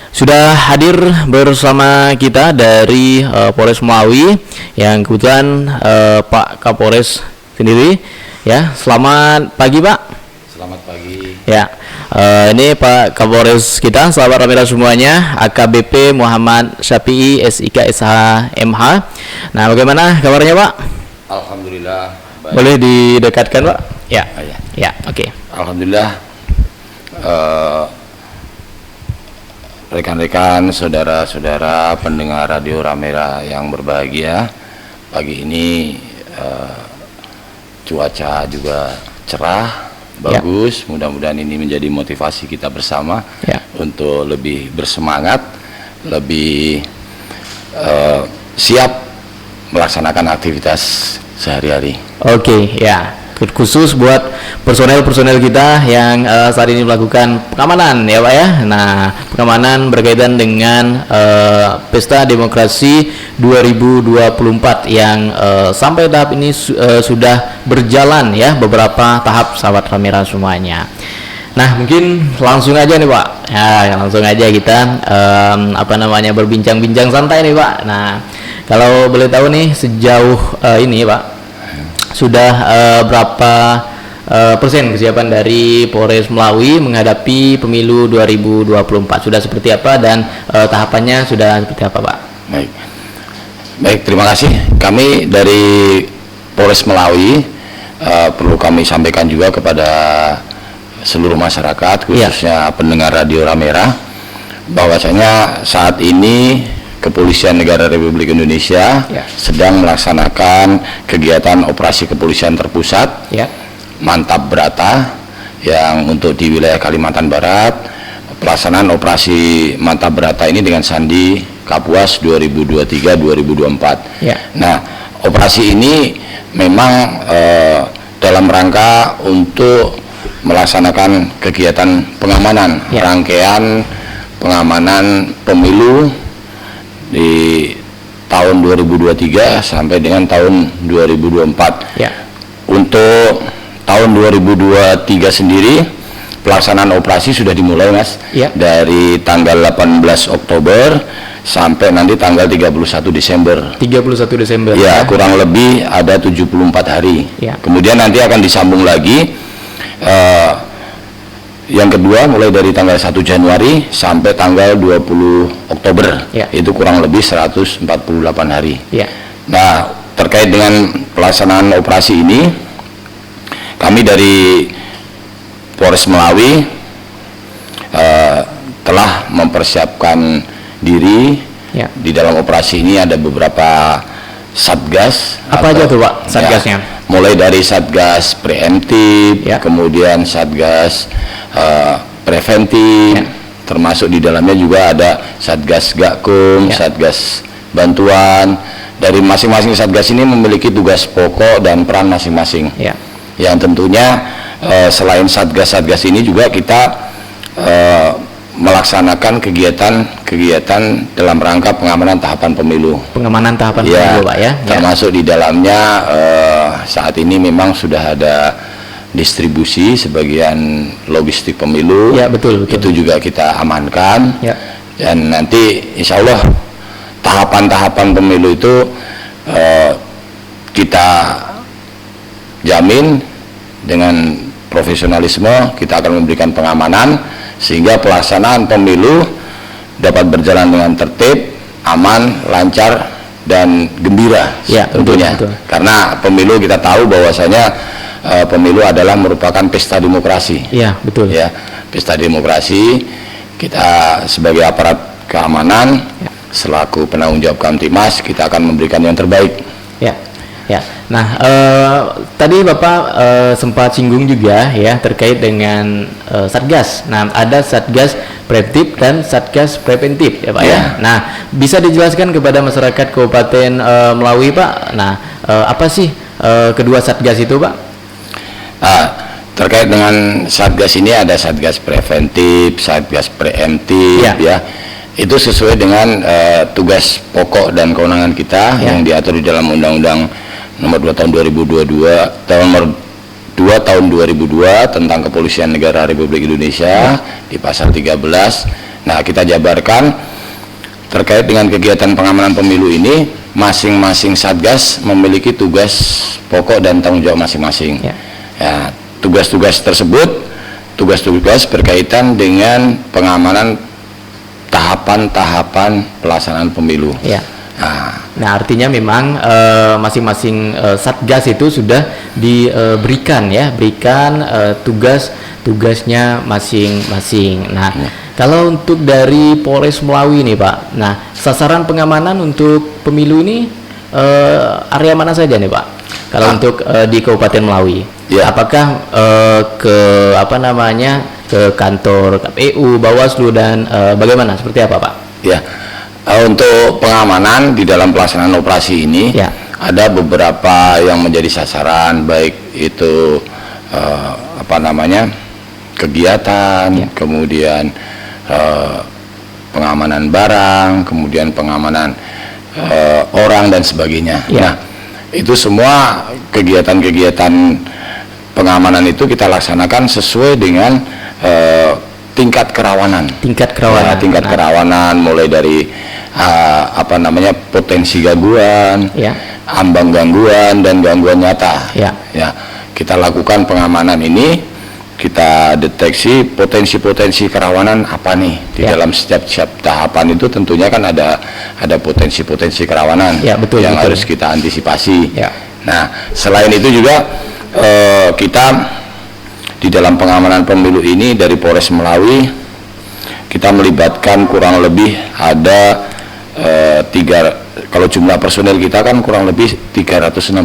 Sudah hadir bersama kita dari Polres Melawi yang kebetulan Pak Kapolres sendiri ya. Selamat pagi Pak. Selamat pagi. Ya, ini Pak Kapolres kita, sahabat Ramira semuanya, AKBP Muhammad Syafi'i SIK SH MH. Nah, bagaimana kabarnya Pak? Alhamdulillah. Baik. Boleh didekatkan Pak? Ya, Ya. ya, oke. Alhamdulillah. Rekan-rekan, saudara-saudara pendengar Radio Ramira yang berbahagia, pagi ini cuaca juga cerah, bagus. Mudah-mudahan ini menjadi motivasi kita bersama untuk lebih bersemangat, lebih siap melaksanakan aktivitas sehari-hari. Oke, ya. Khusus buat personel-personel kita yang saat ini melakukan pengamanan ya Pak ya. Nah, pengamanan berkaitan dengan Pesta Demokrasi 2024 yang sampai tahap ini sudah berjalan ya, beberapa tahap sahabat Ramira semuanya. Nah, mungkin langsung aja nih Pak. Ya, langsung aja kita berbincang-bincang santai nih Pak. Nah, kalau boleh tahu nih sejauh ini Pak, sudah berapa persen kesiapan dari Polres Melawi menghadapi pemilu 2024? Sudah seperti apa dan tahapannya sudah seperti apa Pak? Baik, terima kasih. Kami dari Polres Melawi perlu kami sampaikan juga kepada seluruh masyarakat, khususnya pendengar Radio Ramira, bahwasanya saat ini Kepolisian Negara Republik Indonesia sedang melaksanakan kegiatan operasi kepolisian terpusat Mantap Brata yang untuk di wilayah Kalimantan Barat. Pelaksanaan operasi Mantap Brata ini dengan sandi Kapuas 2023-2024. Nah, operasi ini memang dalam rangka untuk melaksanakan kegiatan pengamanan, rangkaian pengamanan pemilu di tahun 2023 sampai dengan tahun 2024. Untuk tahun 2023 sendiri pelaksanaan operasi sudah dimulai Mas, dari tanggal 18 Oktober sampai nanti tanggal 31 Desember. 31 Desember. Ya, kurang lebih ada 74 hari. Kemudian nanti akan disambung lagi yang kedua mulai dari tanggal 1 Januari sampai tanggal 20 Oktober. Itu kurang lebih 148 hari. Nah, terkait dengan pelaksanaan operasi ini, kami dari Polres Melawi telah mempersiapkan diri. Di dalam operasi ini ada beberapa satgas. Apa aja tuh Pak satgasnya? Mulai dari satgas preemptif, kemudian satgas preventif, termasuk di dalamnya juga ada satgas gakum, satgas bantuan. Dari masing-masing satgas ini memiliki tugas pokok dan peran masing-masing. Yang tentunya selain satgas-satgas ini juga kita melaksanakan kegiatan dalam rangka pengamanan tahapan pemilu. Pengamanan tahapan pemilu Pak ya. Termasuk di dalamnya saat ini memang sudah ada distribusi sebagian logistik pemilu. Betul. Itu juga kita amankan. Dan nanti insya Allah tahapan-tahapan pemilu itu kita jamin dengan profesionalisme. Kita akan memberikan pengamanan sehingga pelaksanaan pemilu dapat berjalan dengan tertib, aman, lancar, dan gembira tentunya. Betul. Karena pemilu kita tahu bahwasanya pemilu adalah merupakan pesta demokrasi. Betul. Pesta demokrasi, kita sebagai aparat keamanan, selaku penanggung jawab Kamtimas, kita akan memberikan yang terbaik. Nah, tadi Bapak sempat singgung juga ya terkait dengan satgas. Nah, ada satgas preventif dan satgas preventif ya Pak ya. Nah, bisa dijelaskan kepada masyarakat Kabupaten Melawi Pak. Nah, apa sih kedua satgas itu Pak? Terkait dengan satgas ini ada satgas preventif, satgas preemptif itu sesuai dengan tugas pokok dan kewenangan kita yang diatur di dalam Undang-Undang Nomor 2 Tahun 2022, nomor 2 tahun 2002 tentang Kepolisian Negara Republik Indonesia di pasal 13. Nah, kita jabarkan terkait dengan kegiatan pengamanan pemilu ini, masing-masing Satgas memiliki tugas pokok dan tanggung jawab masing-masing. Ya, tugas-tugas tersebut, tugas-tugas berkaitan dengan pengamanan tahapan-tahapan pelaksanaan pemilu. Nah, artinya memang masing-masing Satgas itu sudah diberikan tugas-tugasnya masing-masing. Nah, kalau untuk dari Polres Melawi nih Pak, nah sasaran pengamanan untuk pemilu ini area mana saja nih Pak? Kalau untuk di Kabupaten Melawi, apakah ke kantor KPU, Bawaslu dan bagaimana? Seperti apa Pak? Untuk pengamanan di dalam pelaksanaan operasi ini ada beberapa yang menjadi sasaran, baik itu kegiatan, kemudian pengamanan barang, kemudian pengamanan orang dan sebagainya. Nah, itu semua kegiatan-kegiatan pengamanan itu kita laksanakan sesuai dengan tingkat kerawanan. Tingkat kerawanan mulai dari potensi gangguan, ambang gangguan dan gangguan nyata. Kita lakukan pengamanan ini, kita deteksi potensi-potensi kerawanan apa nih di dalam setiap tahapan itu. Tentunya kan ada potensi-potensi kerawanan yang harus kita antisipasi. Nah, selain itu juga kita di dalam pengamanan pemilu ini dari Polres Melawi kita melibatkan kurang lebih ada kalau jumlah personel kita kan kurang lebih 366.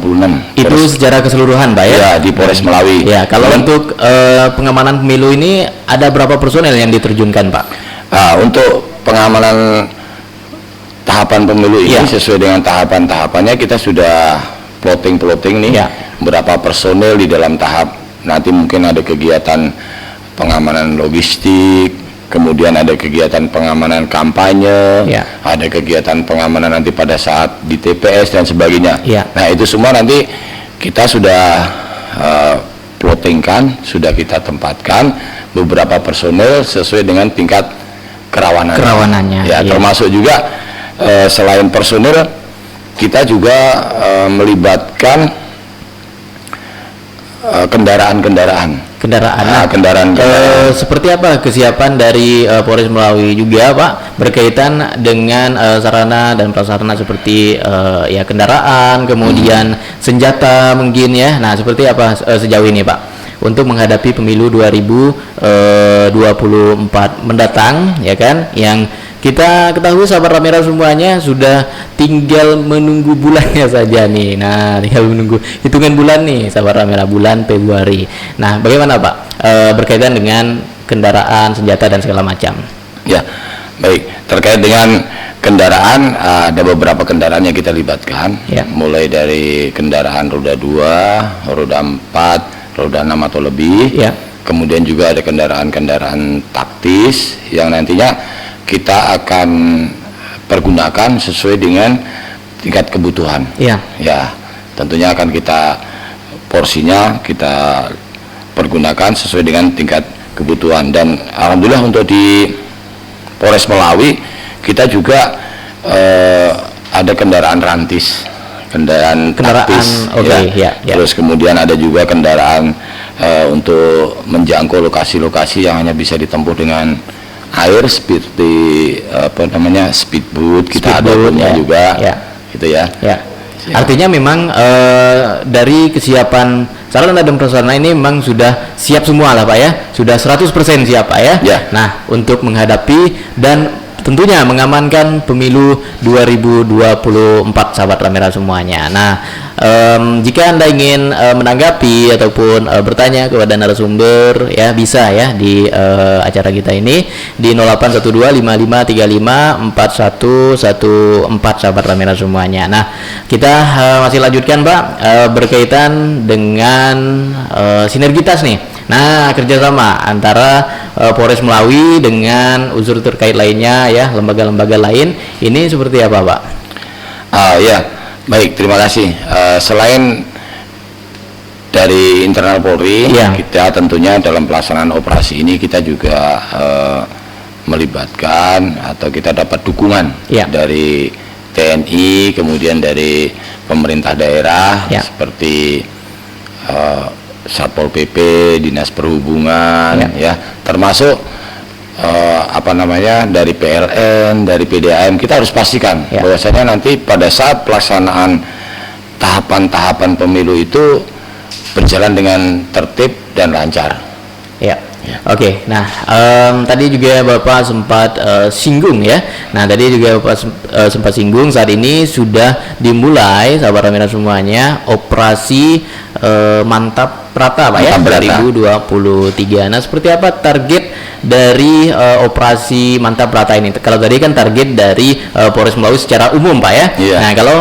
Itu secara keseluruhan Pak ya? Di Polres Melawi. Kalau untuk pengamanan pemilu ini ada berapa personel yang diterjunkan Pak? Untuk pengamanan tahapan pemilu ini sesuai dengan tahapan-tahapannya kita sudah plotting nih berapa personel di dalam tahap. Nanti mungkin ada kegiatan pengamanan logistik, kemudian ada kegiatan pengamanan kampanye, ada kegiatan pengamanan nanti pada saat di TPS dan sebagainya. Nah, itu semua nanti kita sudah plottingkan, sudah kita tempatkan beberapa personel sesuai dengan tingkat kerawanannya. Termasuk juga selain personel kita juga melibatkan kendaraan. Seperti apa kesiapan dari Polres Melawi juga Pak berkaitan dengan sarana dan prasarana seperti kendaraan, kemudian senjata mungkin ya. Nah, seperti apa sejauh ini Pak untuk menghadapi pemilu 2024 mendatang ya kan, yang kita ketahui sahabat Ramera semuanya sudah tinggal menunggu bulannya saja nih. Nah, tinggal menunggu hitungan bulan nih sahabat Ramera, bulan Februari. Nah, bagaimana Pak berkaitan dengan kendaraan, senjata dan segala macam? Baik, terkait dengan kendaraan ada beberapa kendaraan yang kita libatkan, mulai dari kendaraan roda 2, roda 4, roda 6 atau lebih. Kemudian juga ada kendaraan-kendaraan taktis yang nantinya kita akan pergunakan sesuai dengan tingkat kebutuhan. Tentunya akan kita porsinya kita pergunakan sesuai dengan tingkat kebutuhan. Dan alhamdulillah untuk di Polres Melawi kita juga ada kendaraan rantis, kendaraan taktis, terus kemudian ada juga kendaraan untuk menjangkau lokasi-lokasi yang hanya bisa ditempuh dengan air seperti speedboat. Kita ada punya juga gitu ya. Artinya memang dari kesiapan sarana dan prasarana ini memang sudah siap semua lah Pak ya, sudah 100% siap Pak ya. Nah, untuk menghadapi dan tentunya mengamankan pemilu 2024 sahabat Ramera semuanya. Nah, jika Anda ingin menanggapi ataupun bertanya kepada narasumber ya, bisa ya di acara kita ini di 081255354114 sahabat Ramera semuanya. Nah, kita masih lanjutkan Pak berkaitan dengan sinergitas nih. Nah, kerjasama antara Polres Melawi dengan unsur terkait lainnya ya, lembaga-lembaga lain ini seperti apa Pak? Baik, terima kasih. Selain Dari internal Polri, Ya. kita tentunya dalam pelaksanaan operasi ini kita juga melibatkan atau kita dapat dukungan Ya. dari TNI, kemudian dari pemerintah daerah Ya. seperti Satpol PP, Dinas Perhubungan, ya, termasuk dari PLN, dari PDAM. Kita harus pastikan bahwasanya nanti pada saat pelaksanaan tahapan-tahapan pemilu itu berjalan dengan tertib dan lancar. Ya. Oke. Nah, tadi juga Bapak sempat singgung ya. Nah, tadi juga Bapak sempat singgung saat ini sudah dimulai, sahabat Ramira semuanya, operasi Mantap Prata, Pak, ya, Mantap Prata 2023. Nah, seperti apa target dari operasi Mantap Prata ini? Kalau tadi kan target dari Polres Melawi secara umum, Pak, ya. Iya. Nah, kalau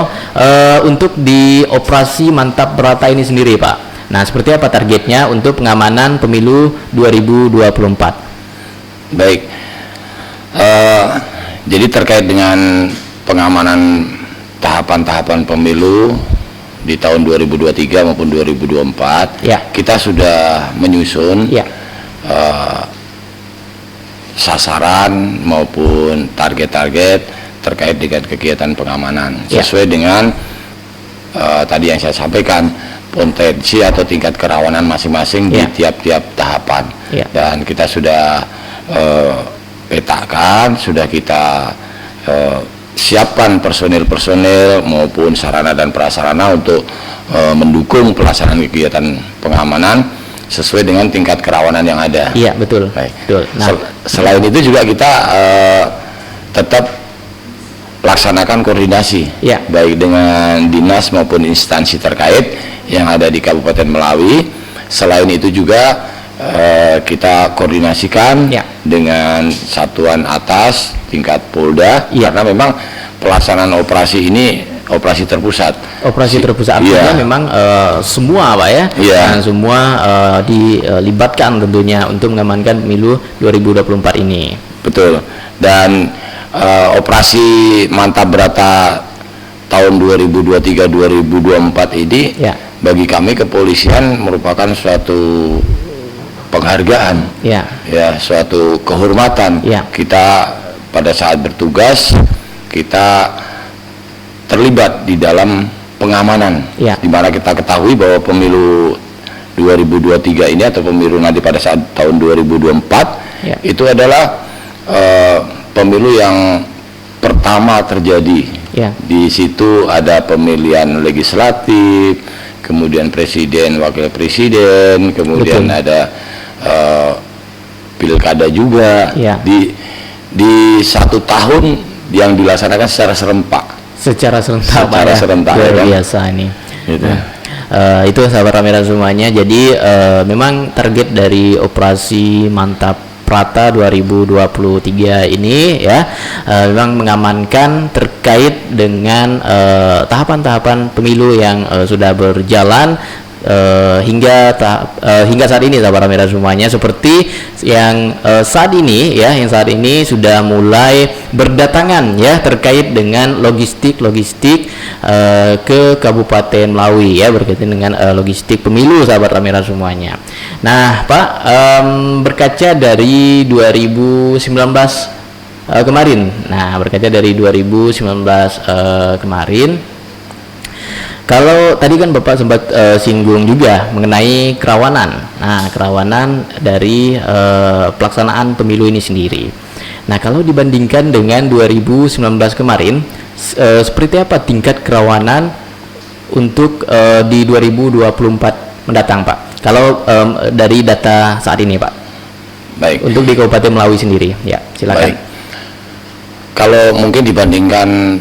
untuk di operasi Mantap Prata ini sendiri, Pak, nah, seperti apa targetnya untuk pengamanan pemilu 2024? Baik, jadi terkait dengan pengamanan tahapan-tahapan pemilu di tahun 2023 maupun 2024, Ya. kita sudah menyusun Ya. sasaran maupun target-target terkait dengan kegiatan pengamanan Ya. sesuai dengan tadi yang saya sampaikan, potensi atau tingkat kerawanan masing-masing Ya. di tiap-tiap tahapan. Ya. Dan kita sudah petakan, sudah kita siapkan personil-personil maupun sarana dan prasarana untuk mendukung pelaksanaan kegiatan pengamanan sesuai dengan tingkat kerawanan yang ada. Iya, betul. Baik. Betul. Nah, Selain itu juga kita tetap laksanakan koordinasi, Ya. baik dengan dinas maupun instansi terkait yang ada di Kabupaten Melawi. Selain itu juga kita koordinasikan Ya. dengan satuan atas tingkat Polda, Ya. karena memang pelaksanaan operasi ini operasi terpusat. operasi terpusat Iya. artinya memang semua, Pak, ya. Iya. Nah, semua dilibatkan tentunya untuk mengamankan pemilu 2024 ini. Betul. Dan operasi Mantap Prata tahun 2023-2024 ini Ya. bagi kami kepolisian merupakan suatu penghargaan, Ya. ya, suatu kehormatan. Ya. Kita pada saat bertugas kita terlibat di dalam pengamanan, Ya. di mana kita ketahui bahwa pemilu 2023 ini atau pemilu nanti pada saat tahun 2024 Ya. itu adalah pemilu yang pertama terjadi. Ya. Di situ ada pemilihan legislatif, kemudian presiden, wakil presiden, kemudian Betul. ada pilkada juga. Ya. Di satu tahun yang dilaksanakan secara serempak. Secara serentak, Pak, Secara ya. serentak, Luar ya kan? biasa ini. Gitu. Nah, itu sahabat Ramira semuanya. Jadi memang target dari operasi Mantap Prata 2023 ini ya memang mengamankan terkait dengan tahapan-tahapan pemilu yang sudah berjalan hingga saat ini, sahabat Ramira semuanya, seperti yang saat ini ya, yang saat ini sudah mulai berdatangan ya terkait dengan logistik ke Kabupaten Melawi ya, berkaitan dengan logistik pemilu, sahabat Ramira semuanya. Nah, Pak, berkaca dari 2019 kemarin. Nah, berkaca dari 2019 kemarin, kalau tadi kan Bapak sempat singgung juga mengenai kerawanan. Nah, kerawanan dari pelaksanaan pemilu ini sendiri. Nah, kalau dibandingkan dengan 2019 kemarin, seperti apa tingkat kerawanan untuk di 2024 mendatang, Pak? Kalau dari data saat ini, Pak. Baik. Untuk di Kabupaten Melawi sendiri, ya, silakan. Baik. Kalau mungkin dibandingkan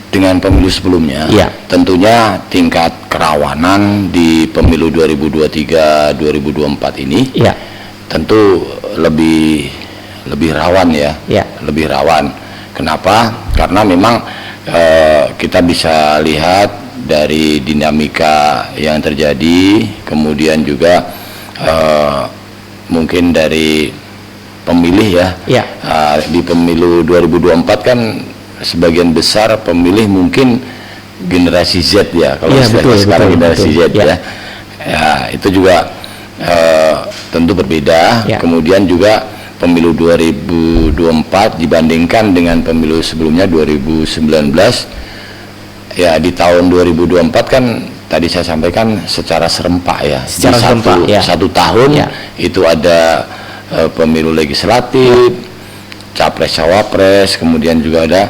dengan pemilu sebelumnya, Iya. tentunya tingkat kerawanan di pemilu 2023-2024 ini Ya, tentu lebih rawan ya, ya, lebih rawan. Kenapa? Karena memang kita bisa lihat dari dinamika yang terjadi, kemudian juga mungkin dari pemilih ya. ya, Di pemilu 2024 kan sebagian besar pemilih mungkin generasi Z ya, kalau Iya, istilahnya betul, sekarang betul, generasi betul. Z Ya. ya. Ya, itu juga tentu berbeda. Ya. Kemudian juga pemilu 2024 dibandingkan dengan pemilu sebelumnya 2019. Ya, di tahun 2024 kan tadi saya sampaikan secara serempak ya. Secara di serempak, ya. satu tahun Ya. itu ada pemilu legislatif, capres cawapres, kemudian juga ada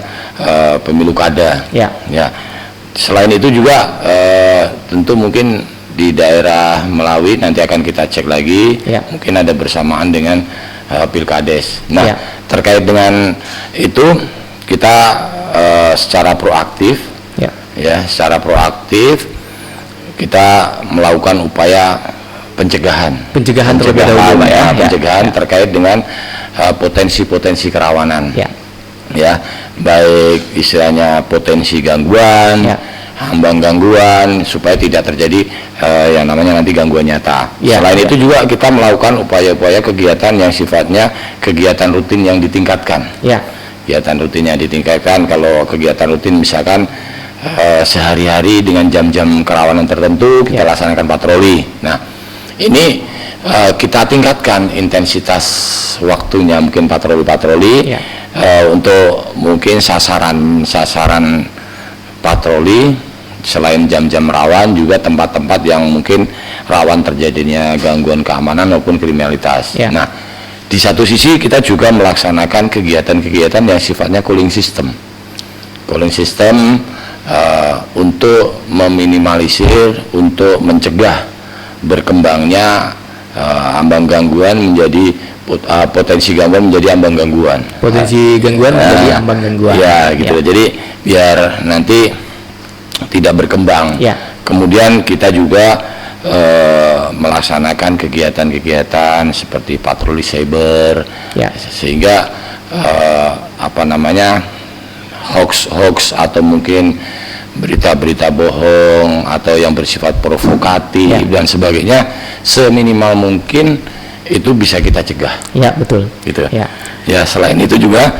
pemilu kada. Ya. Ya. Selain itu juga tentu mungkin di daerah Melawi nanti akan kita cek lagi, Ya. mungkin ada bersamaan dengan Pilkades. Nah, Ya. terkait dengan itu kita secara proaktif, secara proaktif kita melakukan upaya pencegahan terlebih dahulu, Pak, ya. pencegahan Ya. terkait dengan potensi-potensi kerawanan. Ya. Ya, baik istilahnya potensi gangguan, Ya. ambang gangguan, supaya tidak terjadi yang namanya nanti gangguan nyata. Ya, Selain ya. itu juga kita melakukan upaya-upaya kegiatan yang sifatnya kegiatan rutin yang ditingkatkan. Ya. Kegiatan rutin yang ditingkatkan, kalau kegiatan rutin misalkan sehari-hari dengan jam-jam kerawanan tertentu kita Ya. laksanakan patroli. Nah, ini kita tingkatkan intensitas waktunya, mungkin patroli-patroli. Ya. Untuk mungkin sasaran patroli selain jam-jam rawan juga tempat-tempat yang mungkin rawan terjadinya gangguan keamanan maupun kriminalitas. Ya. Nah, di satu sisi kita juga melaksanakan kegiatan-kegiatan yang sifatnya cooling system untuk meminimalisir, untuk mencegah berkembangnya ambang gangguan menjadi potensi gangguan menjadi ambang gangguan. Potensi gangguan menjadi ambang gangguan. Ya, gitu. Ya. Jadi biar nanti tidak berkembang. Ya. Kemudian kita juga melaksanakan kegiatan-kegiatan seperti patroli cyber, Ya. sehingga hoax atau mungkin berita-berita bohong atau yang bersifat provokatif Ya. dan sebagainya seminimal mungkin itu bisa kita cegah. Ya, betul. Gitu. Ya. Ya, selain itu juga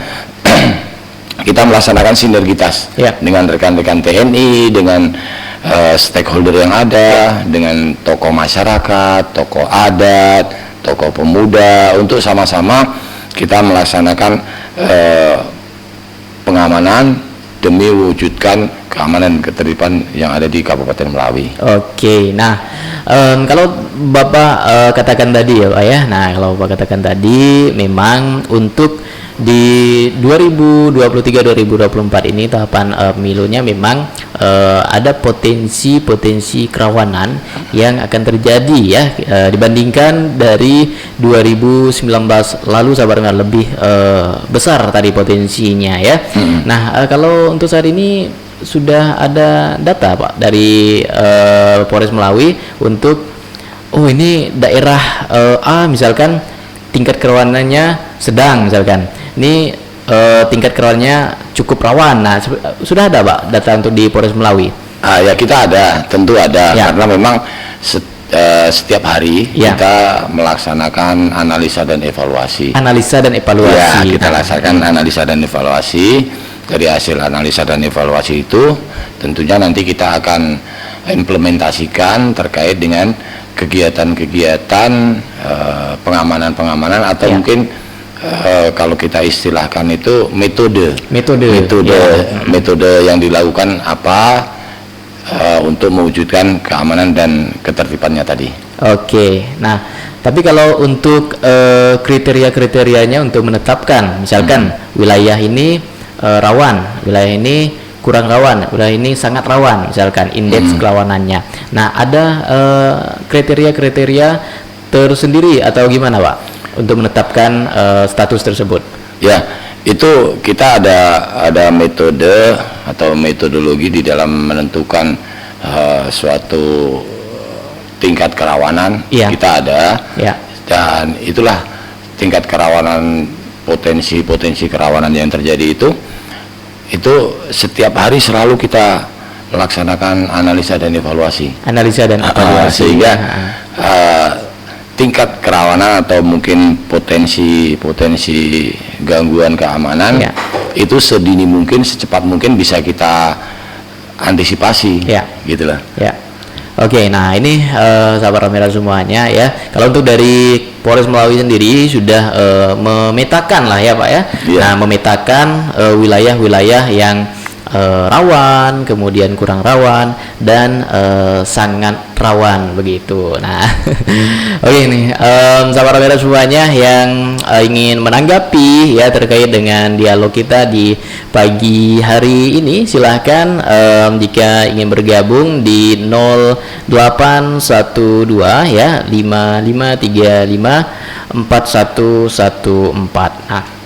kita melaksanakan sinergitas Ya. dengan rekan-rekan TNI, dengan stakeholder yang ada, dengan tokoh masyarakat, tokoh adat, tokoh pemuda, untuk sama-sama kita melaksanakan pengamanan demi wujudkan keamanan dan ketertiban yang ada di Kabupaten Melawi. Oke, nah kalau Bapak katakan tadi ya Pak ya, nah kalau Bapak katakan tadi memang untuk di 2023-2024 ini tahapan pemilunya memang ada potensi kerawanan yang akan terjadi ya, dibandingkan dari 2019 lalu sabarnya lebih besar tadi potensinya ya. Nah kalau untuk saat ini sudah ada data Pak dari Polres Melawi untuk ini daerah A misalkan tingkat kerawanannya sedang misalkan, ini tingkat kerawanannya cukup rawan. Nah sudah ada Pak data untuk di Polres Melawi? Ya, kita ada, tentu ada Ya. karena memang setiap hari Ya. kita melaksanakan analisa dan evaluasi. Analisa dan Ya, evaluasi. kita laksanakan analisa dan evaluasi. Dari hasil analisa dan evaluasi itu tentunya nanti kita akan implementasikan terkait dengan kegiatan-kegiatan pengamanan atau Ya. mungkin kalau kita istilahkan itu metode Ya. metode yang dilakukan apa untuk mewujudkan keamanan dan ketertibannya tadi. Oke, nah tapi kalau untuk kriteria-kriterianya untuk menetapkan misalkan wilayah ini rawan, wilayah ini kurang rawan, wilayah ini sangat rawan misalkan indeks kerawanannya. Nah ada kriteria-kriteria tersendiri atau gimana Pak untuk menetapkan status tersebut? Ya, itu kita ada metode atau metodologi di dalam menentukan suatu tingkat kerawanan. Iya. Kita ada, Ya. dan itulah tingkat kerawanan, potensi kerawanan yang terjadi itu setiap hari selalu kita melaksanakan analisa dan evaluasi. Analisa dan evaluasi. Sehingga Ya. tingkat kerawanan atau mungkin potensi gangguan keamanan Ya. itu sedini mungkin, secepat mungkin bisa kita antisipasi. Ya. Gitulah. Ya. Oke, nah ini sahabat kamera semuanya ya. Kalau untuk dari Polres Melawi sendiri sudah memetakan lah ya Pak ya. Iya. Nah, memetakan wilayah-wilayah yang rawan, kemudian kurang rawan, dan sangat rawan begitu. Nah, oke nih, sahabat kamera semuanya yang ingin menanggapi ya terkait dengan dialog kita di pagi hari ini, silahkan jika ingin bergabung di 0812 ya 5535 4114. Nah,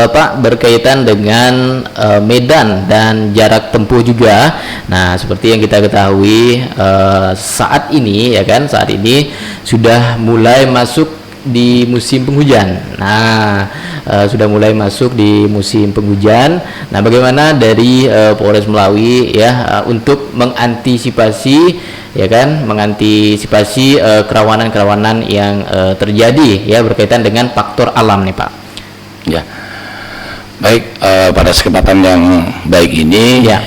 Pak, berkaitan dengan medan dan jarak tempuh juga. Nah, seperti yang kita ketahui saat ini ya kan, saat ini sudah mulai masuk di musim penghujan. Nah, sudah mulai masuk di musim penghujan. Nah, bagaimana dari Polres Melawi ya untuk mengantisipasi ya kan, mengantisipasi kerawanan-kerawanan yang terjadi ya berkaitan dengan faktor alam nih Pak. Ya, baik, pada kesempatan yang baik ini Ya.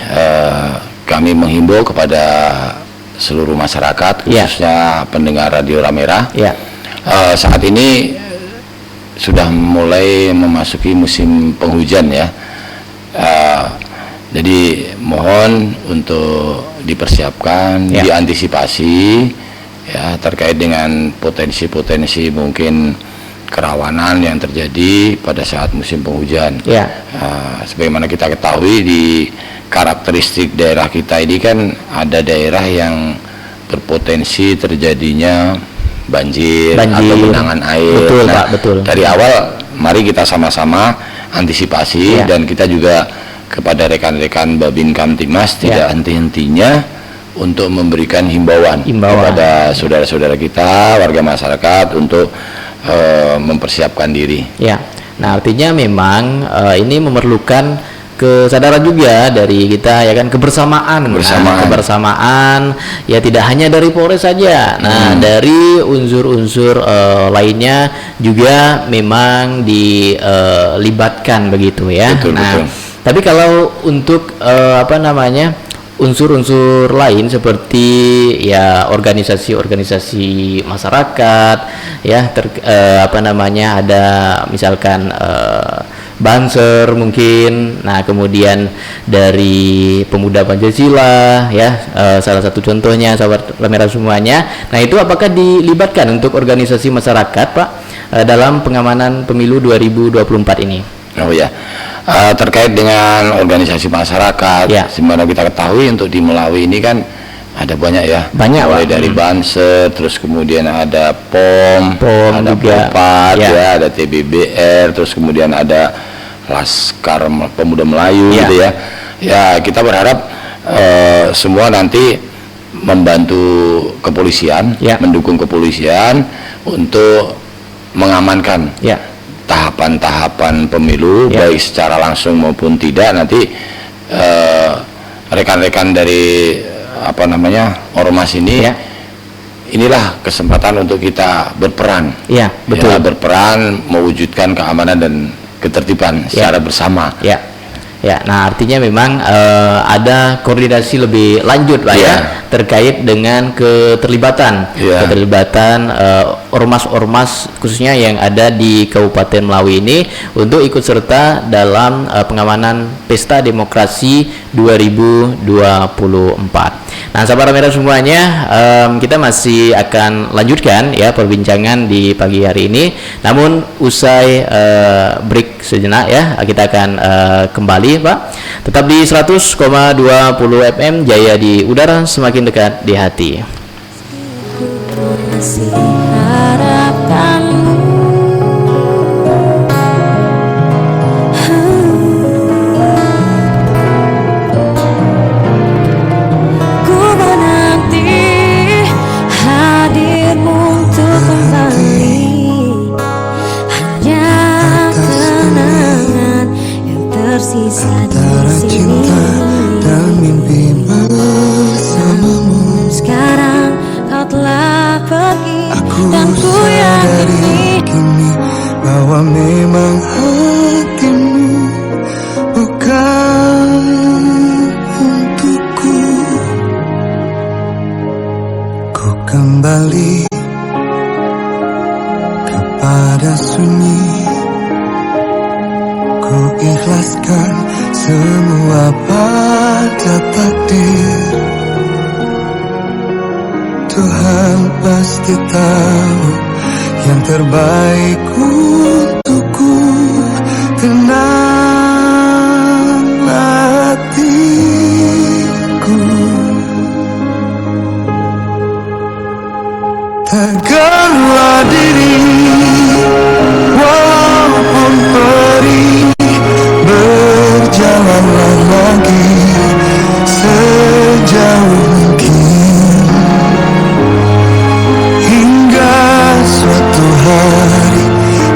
Kami menghimbau kepada seluruh masyarakat, khususnya pendengar Radio Ramera. Ya. Saat ini sudah mulai memasuki musim penghujan ya. Jadi mohon untuk dipersiapkan, Ya. diantisipasi ya terkait dengan potensi-potensi mungkin kerawanan yang terjadi pada saat musim penghujan. Ya. Sebagaimana kita ketahui di karakteristik daerah kita ini kan ada daerah yang berpotensi terjadinya banjir atau genangan air. Betul, Nah, Pak, betul. dari awal mari kita sama-sama antisipasi Ya. dan kita juga kepada rekan-rekan Babin Kamtimas tidak henti-hentinya untuk memberikan himbauan kepada saudara-saudara kita, warga masyarakat untuk mempersiapkan diri. Ya, nah artinya memang ini memerlukan kesadaran juga dari kita ya kan, kebersamaan. Nah, kebersamaan ya tidak hanya dari Polres saja. Nah, dari unsur-unsur lainnya juga memang dilibatkan begitu ya. Betul, nah, betul. Tapi kalau untuk unsur-unsur lain seperti ya organisasi-organisasi masyarakat ya ada misalkan Banser mungkin, nah kemudian dari Pemuda Pancasila ya salah satu contohnya sahabat kamera semuanya. Nah, itu apakah dilibatkan untuk organisasi masyarakat Pak dalam pengamanan pemilu 2024 ini? Oh ya, terkait dengan organisasi masyarakat, sebenarnya kita ketahui untuk di Melawi ini kan ada banyak ya, mulai dari Banser, terus kemudian ada POM ada juga. POPAT ya, ada TBBR, terus kemudian ada Laskar Pemuda Melayu gitu ya. Ya, kita berharap semua nanti membantu kepolisian, mendukung kepolisian untuk mengamankan tahapan-tahapan pemilu, baik secara langsung maupun tidak. Nanti rekan-rekan dari ormas ini, inilah kesempatan untuk kita berperan, betul. Berperan mewujudkan keamanan dan ketertiban secara bersama. Nah artinya memang ada koordinasi lebih lanjut Pak ya terkait dengan keterlibatan ormas-ormas khususnya yang ada di Kabupaten Melawi ini untuk ikut serta dalam pengamanan Pesta Demokrasi 2024. Nah, sahabat kamera semuanya, kita masih akan lanjutkan ya perbincangan di pagi hari ini. Namun usai break sejenak ya, kita akan kembali Pak. Tetap di 100,20 FM Jaya di udara, semakin dekat di hati. Masih harapkanmu. Ku menanti hadirmu untuk kembali. Hanya kenangan yang tersisa di sini. Dan mimpi bersamamu. Sekarang kau telah pergi, dan ku yakini kini bahwa memang hatimu bukan untukku. kembali kepada sunyi. Ku ikhlaskan semua pada takdir. Tuhan pasti tahu yang terbaik untukku. Tenang hatiku, tegaklah diri walaupun perih. Berjalanlah lagi sejauh mungkin, hingga suatu hari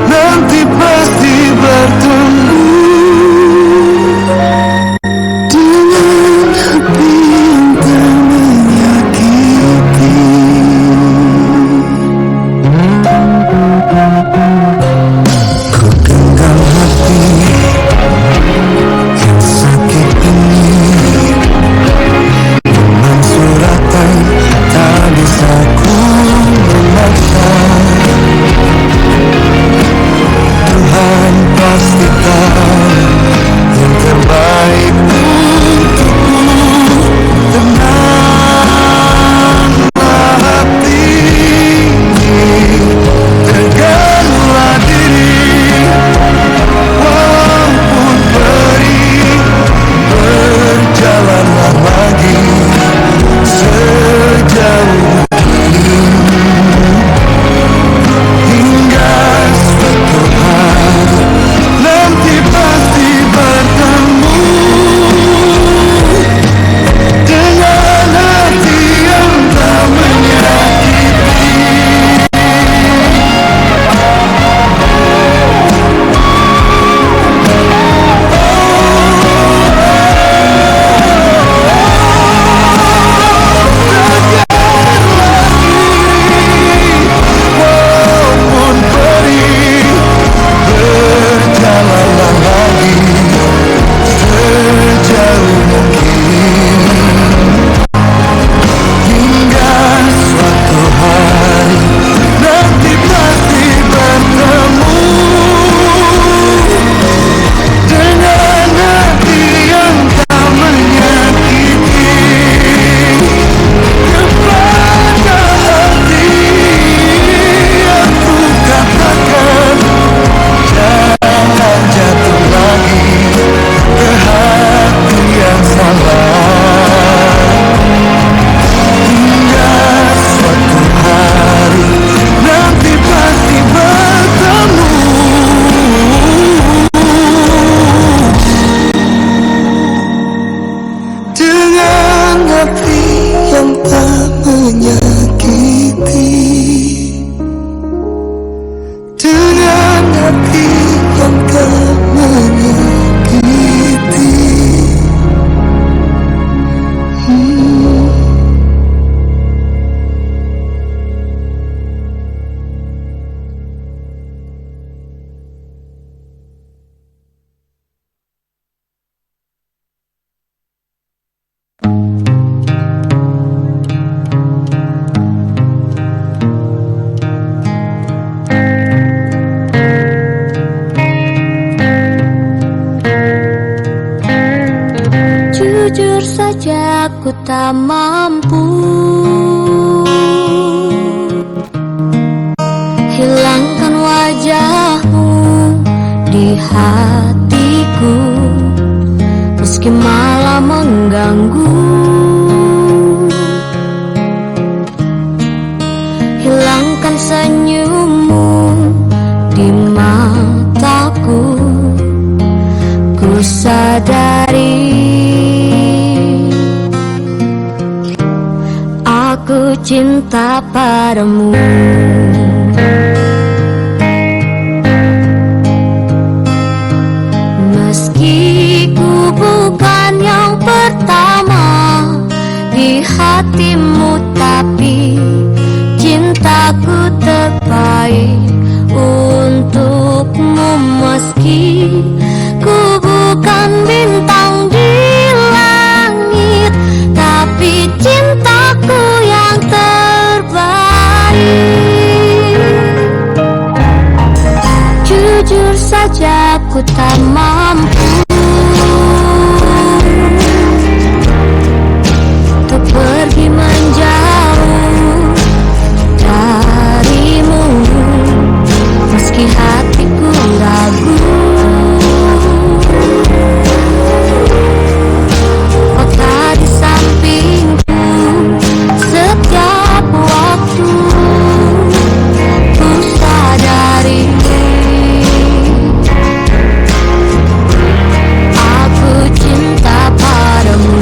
nanti pasti bertemu dengan hati yang tak menyakiti. Ku genggam hati yang sakit ini, memang suratan tak bisa ku memaksa. Tuhan pasti tahu yang terbaik untukku. Tenanglah hati, tegaklah diri walaupun perih. Berjalanlah lagi sejauh mungkin, hingga suatu hari nanti pasti bertemu dengan hati yang tak menyakiti. Walaupun perih, berjalanlah lagi sejauh mungkin, hingga suatu hari nanti pasti bertemu dengan hati yang tak menyakiti. Kepada hati aku katakan, jangan jatuh lagi ke hati yang salah, hingga suatu hari nanti pasti bertemu dengan hati yang tak menyakiti. Dengan hati yang tak menyakiti. Jujur saja aku tak mampu hilangkan wajahmu di hatiku, meski malah mengganggu. Hilangkan senyummu di mataku, ku sadari aku cinta padamu. Meski ku bukan yang pertama di hatimu, tapi cintaku terbaik untukmu. Meski ku bukan bintang di langit, tapi cintaku yang terbaik saja ku tak mampu untuk pergi menjauh darimu, meski hatiku ragu. Kau tak di sampingku setiap waktu. Ku sadari aku cinta padamu.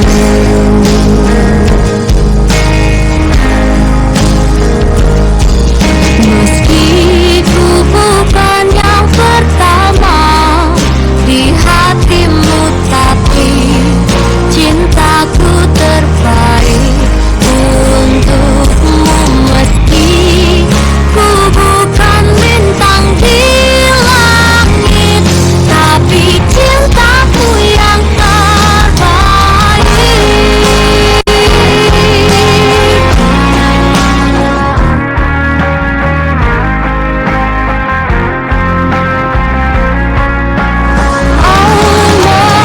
Meski ku bukan yang pertama di hatimu, tapi cintaku terbaik untukmu. Meski ku bukan bintang di langit, tapi cintaku yang terbaik.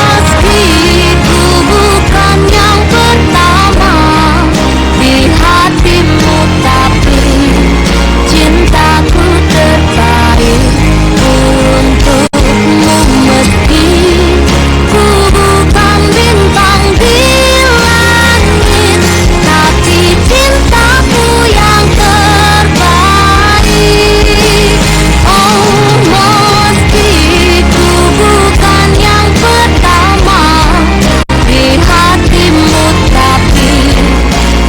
Meski ku bukan yang pertama di hatimu, tapi cintaku terbaik untukmu. Meski ku bukan bintang di langit, tapi cintaku yang terbaik. Meski ku bukan yang pertama di hatimu, tapi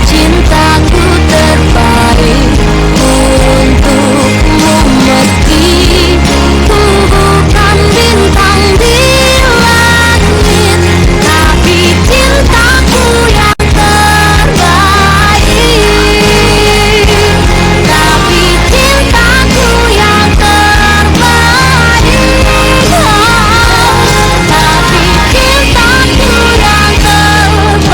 cintaku terbaik untukmu. Meski ku bukan bintang di langit, tapi cintaku yang terbaik. Tapi cintaku yang terbaik. Tapi cintaku yang terbaik.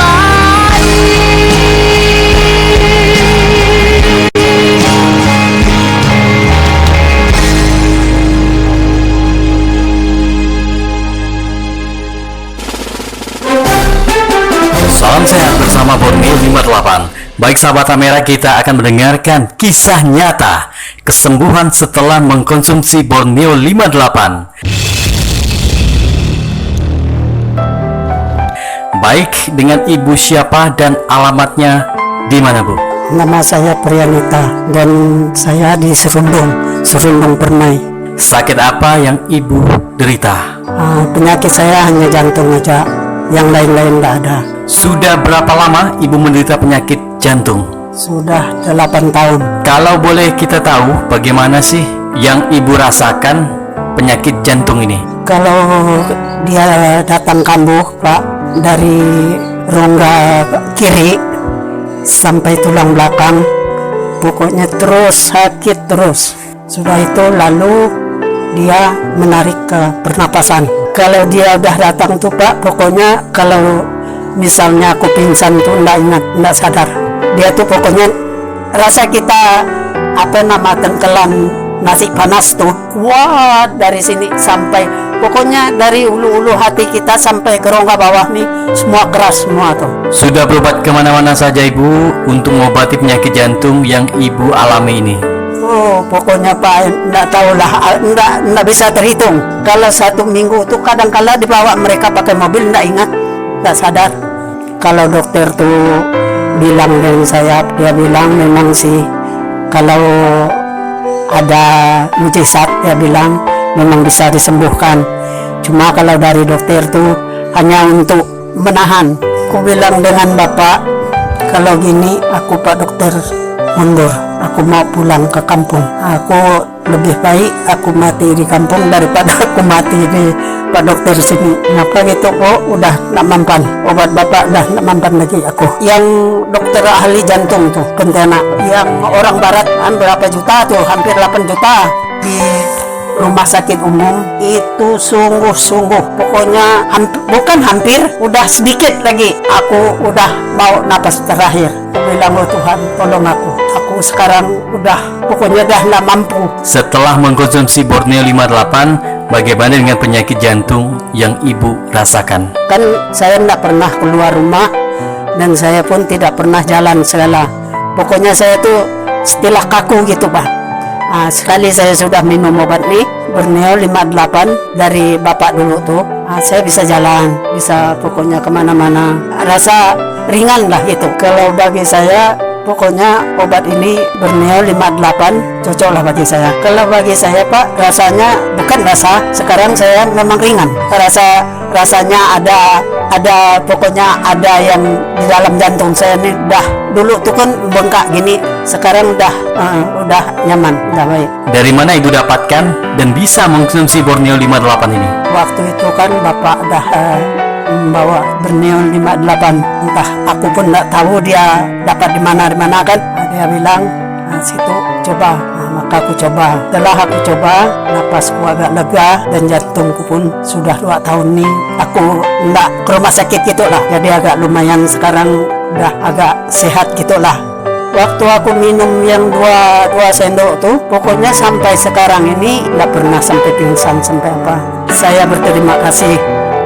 Salam sehat bersama Borneo 58. Baik sahabat Amera, kita akan mendengarkan kisah nyata kesembuhan setelah mengkonsumsi Borneo 58. Baik, dengan ibu siapa dan alamatnya di mana, Bu? Nama saya Priyanita dan saya di Serundung Permai. Sakit apa yang ibu derita? Penyakit saya hanya jantung aja, yang lain-lain tidak ada. Sudah berapa lama ibu menderita penyakit jantung? Sudah 8 tahun. Kalau boleh kita tahu, bagaimana sih yang ibu rasakan penyakit jantung ini? Kalau dia datang kambuh, Pak, dari rongga kiri sampai tulang belakang, pokoknya terus sakit terus. Sudah itu lalu dia menarik ke pernapasan. Kalau dia udah datang tuh, Pak, pokoknya kalau misalnya aku pingsan tuh enggak ingat, enggak sadar. Dia tuh pokoknya rasa kita tengkelan nasi panas tuh kuat dari sini sampai pokoknya dari ulu-ulu hati kita sampai ke rongga bawah nih semua keras semua tuh. Sudah berobat kemana-mana saja ibu untuk mengobati penyakit jantung yang ibu alami ini? Oh, pokoknya Pak, enggak tahulah, enggak bisa terhitung. Kalau 1 minggu tuh kadang-kala dibawa mereka pakai mobil, enggak ingat, enggak sadar. Kalau dokter tuh bilang dengan saya, dia bilang memang sih kalau ada mujizat, dia bilang memang bisa disembuhkan. Cuma kalau dari dokter tuh hanya untuk menahan. Aku bilang dengan bapak, kalau gini aku Pak Dokter mundur, aku mau pulang ke kampung. Aku lebih baik aku mati di kampung daripada aku mati di Pak Dokter sini. Kenapa gitu? Oh, udah nak mampan, obat bapak udah nak mampan lagi aku. Yang dokter ahli jantung tuh Kentena, yang orang barat berapa juta tuh, hampir 8 juta di rumah sakit umum itu. Sungguh-sungguh pokoknya bukan hampir, udah sedikit lagi aku udah mau napas terakhir. Aku bilang, oh Tuhan tolong aku sekarang udah pokoknya dah nggak mampu. Setelah mengkonsumsi Borneo 58, bagaimana dengan penyakit jantung yang Ibu rasakan? Kan saya tidak pernah keluar rumah dan saya pun tidak pernah jalan segala. Pokoknya saya tuh istilah kaku gitu Pak. Sekali saya sudah minum obat nih Borneo 58 dari bapak dulu tuh, saya bisa jalan, bisa pokoknya kemana-mana, rasa ringan lah gitu. Kalau bagi saya pokoknya obat ini Borneo 58 cocok lah bagi saya. Kalau bagi saya Pak, rasanya bukan rasa, sekarang saya memang ringan. Rasanya ada pokoknya ada yang di dalam jantung saya nih. Dah dulu tuh kan bengkak gini, sekarang udah nyaman, udah baik. Dari mana Ibu dapatkan dan bisa mengkonsumsi Borneo 58 ini? Waktu itu kan bapak dah membawa Borneo 58, entah aku pun tak tahu dia dapat di mana kan. Dia bilang situ coba, maka aku coba. Setelah aku coba, napasku agak lega dan jantungku pun sudah 2 tahun nih aku enggak ke rumah sakit gitulah, jadi agak lumayan sekarang udah agak sehat gitulah. Waktu aku minum yang 2 sendok tuh, pokoknya sampai sekarang ini enggak pernah sampai pingsan sampai apa. Saya berterima kasih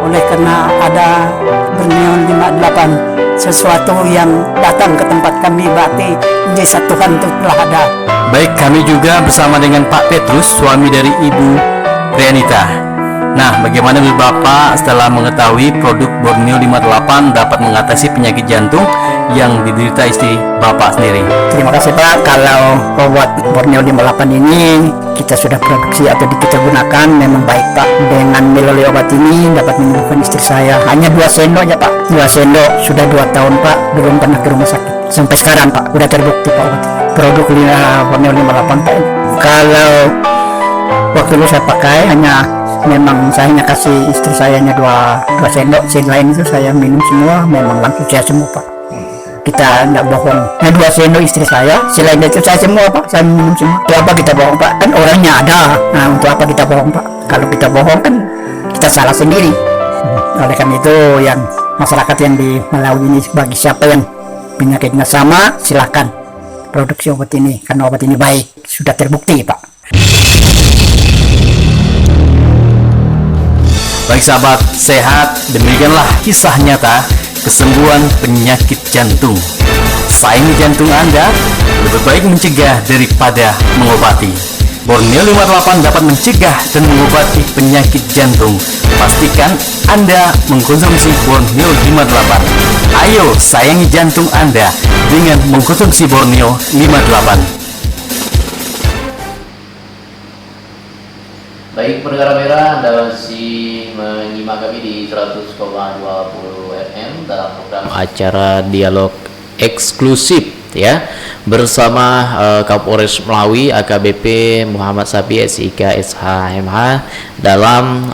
oleh karena ada Borneo 58, sesuatu yang datang ke tempat kami berarti mujizat Tuhan itu telah ada. Baik, kami juga bersama dengan Pak Petrus, suami dari Ibu Rianita. Nah, bagaimana menurut Bapak setelah mengetahui produk Borneo 58 dapat mengatasi penyakit jantung yang diderita istri Bapak sendiri? Terima kasih Pak. Kalau obat Borneo 58 ini kita sudah produksi atau kita gunakan memang baik Pak. Dengan melalui obat ini dapat menyembuhkan istri saya. Hanya 2 sendok aja Pak. 2 sendok sudah 2 tahun Pak, belum pernah ke rumah sakit. Sampai sekarang Pak, udah terbukti Pak obat. Produk Borneo 58 Pak. Kalau waktu itu saya pakai memang saya hanya kasih istri saya hanya 2 sendok. Selain itu saya minum semua, memang langsung saya sembuh Pak. Kita tidak bohong. Nah 2 sendok istri saya, selain itu saya semua Pak, saya minum semua. Untuk apa kita bohong Pak? Kan orangnya ada. Nah untuk apa kita bohong Pak? Kalau kita bohong kan kita salah sendiri. Oleh karena itu yang masyarakat yang di Malawi ini, bagi siapa yang penyakitnya sama, silakan produksi obat ini karena obat ini baik, sudah terbukti Pak. Baik sahabat sehat, demikianlah kisah nyata kesembuhan penyakit jantung. Sayangi jantung Anda, lebih baik mencegah daripada mengobati. Borneo 58 dapat mencegah dan mengobati penyakit jantung. Pastikan Anda mengkonsumsi Borneo 58. Ayo sayangi jantung Anda dengan mengkonsumsi Borneo 58. Baik pendengar merah, Anda masih menyimak kami di 100,20 FM dalam program acara dialog eksklusif ya bersama Kapolres Melawi AKBP Muhammad Sapi SIK SHMH dalam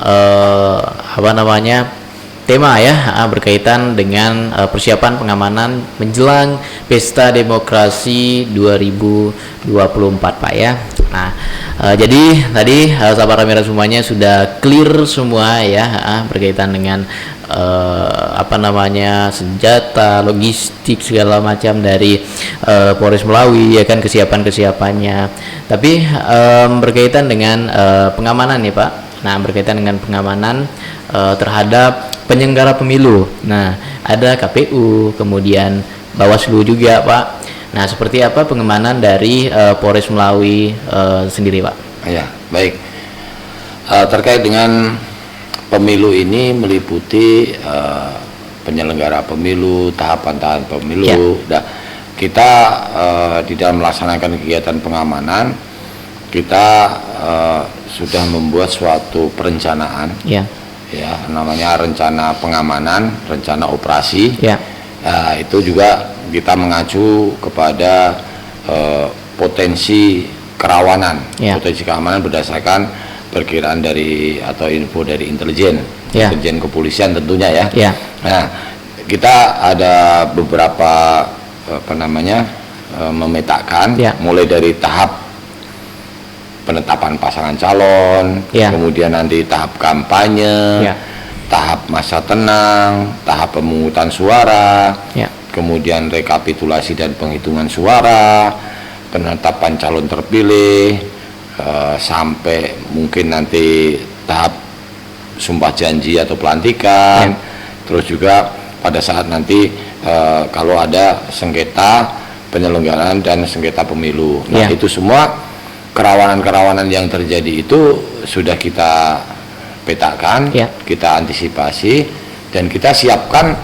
tema ya berkaitan dengan persiapan pengamanan menjelang Pesta Demokrasi 2024 Pak ya. Nah, jadi tadi sahabat kamera semuanya sudah clear semua ya berkaitan dengan senjata, logistik segala macam dari Polres Melawi ya kan, kesiapannya. Tapi berkaitan dengan pengamanan nih Pak. Nah, berkaitan dengan pengamanan terhadap penyelenggara pemilu. Nah, ada KPU, kemudian Bawaslu juga Pak. Nah, seperti apa pengamanan dari Polres Melawi sendiri, Pak? Ya, baik. Terkait dengan pemilu ini meliputi penyelenggara pemilu, tahapan-tahapan pemilu. Ya. Nah, kita di dalam melaksanakan kegiatan pengamanan, kita sudah membuat suatu perencanaan. Ya. Ya, namanya rencana pengamanan, rencana operasi. Ya. Itu juga kita mengacu kepada potensi kerawanan, Ya. potensi keamanan berdasarkan perkiraan dari atau info dari intelijen, Ya. intelijen kepolisian tentunya ya. Ya. Nah, kita ada beberapa memetakan, Ya. mulai dari tahap penetapan pasangan calon, Ya. kemudian nanti tahap kampanye, Ya. tahap masa tenang, tahap pemungutan suara, Ya. kemudian rekapitulasi dan penghitungan suara, penetapan calon terpilih, sampai mungkin nanti tahap sumpah janji atau pelantikan, terus juga pada saat nanti kalau ada sengketa penyelenggaraan dan sengketa pemilu. Nah, itu semua kerawanan-kerawanan yang terjadi itu sudah kita petakan, kita antisipasi, dan kita siapkan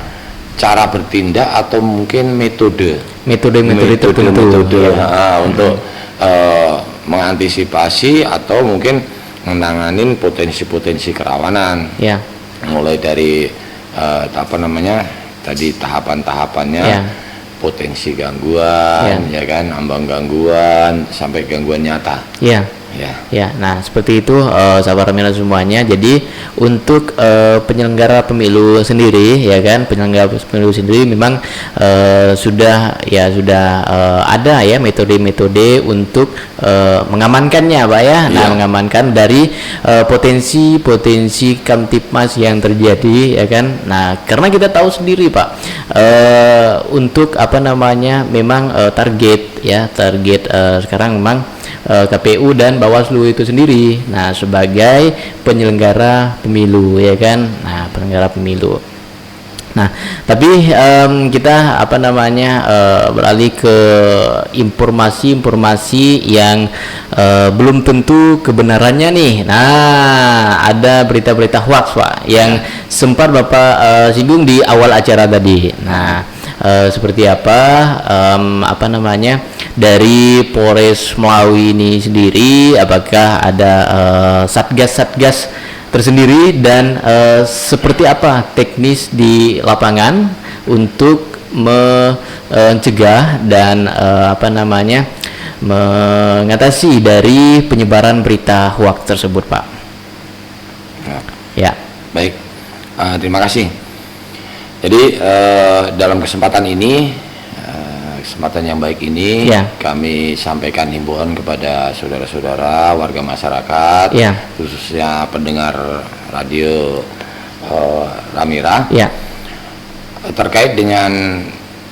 cara bertindak atau mungkin metode tertentu untuk mengantisipasi atau mungkin menanganin potensi-potensi kerawanan. Mulai dari tadi tahapan-tahapannya, potensi gangguan, ya kan, ambang gangguan sampai gangguan nyata. Nah seperti itu sahabat Ramira semuanya. Jadi untuk penyelenggara pemilu sendiri, ya kan, penyelenggara pemilu sendiri memang sudah ada ya metode-metode untuk mengamankannya, Pak ya. Nah, mengamankan dari potensi-potensi kamtipmas yang terjadi, ya kan. Nah, karena kita tahu sendiri, Pak, untuk memang target sekarang memang KPU dan Bawaslu itu sendiri. Nah, sebagai penyelenggara pemilu, ya kan. Nah, penyelenggara pemilu. Nah, tapi kita beralih ke informasi-informasi yang belum tentu kebenarannya nih. Nah, ada berita-berita hoax, Pak, yang sempat Bapak singgung di awal acara tadi. Nah, seperti dari Polres Melawi ini sendiri, apakah ada satgas-satgas tersendiri dan seperti apa teknis di lapangan untuk mencegah dan mengatasi dari penyebaran berita hoax tersebut, Pak? Baik, terima kasih. Jadi dalam kesempatan ini, kesempatan yang baik ini, kami sampaikan himbauan kepada saudara-saudara warga masyarakat, khususnya pendengar radio Ramira, terkait dengan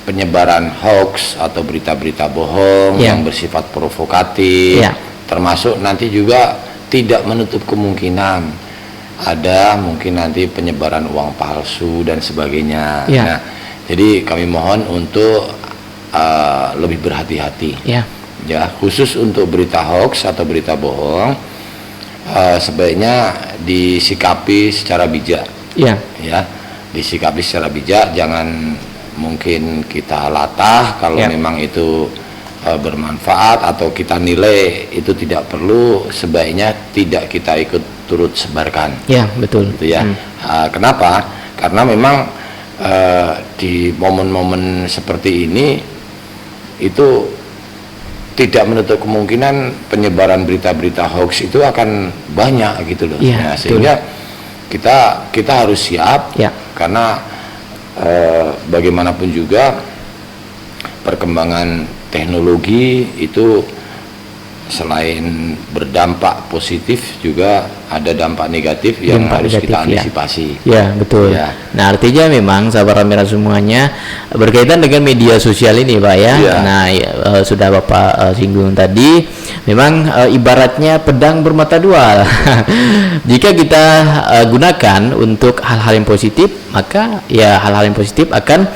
penyebaran hoax atau berita-berita bohong yang bersifat provokatif, termasuk nanti juga tidak menutup kemungkinan ada mungkin nanti penyebaran uang palsu dan sebagainya. Nah, jadi kami mohon untuk lebih berhati-hati. Khusus untuk berita hoax atau berita bohong, sebaiknya disikapi secara bijak. Disikapi secara bijak, jangan mungkin kita latah kalau memang itu bermanfaat atau kita nilai itu tidak perlu, sebaiknya tidak kita ikut turut sebarkan. Betul. Gitu ya. Kenapa? Karena memang di momen-momen seperti ini itu tidak menutup kemungkinan penyebaran berita-berita hoax itu akan banyak gitu loh. Sehingga kita harus siap, karena bagaimanapun juga perkembangan teknologi itu selain berdampak positif juga ada dampak negatif yang harus kita antisipasi. Betul. Nah, artinya memang sahabat Ramira semuanya berkaitan dengan media sosial ini, Pak ya. Nah, sudah Bapak singgung tadi, memang ibaratnya pedang bermata dua. Jika kita gunakan untuk hal-hal yang positif, maka hal-hal yang positif akan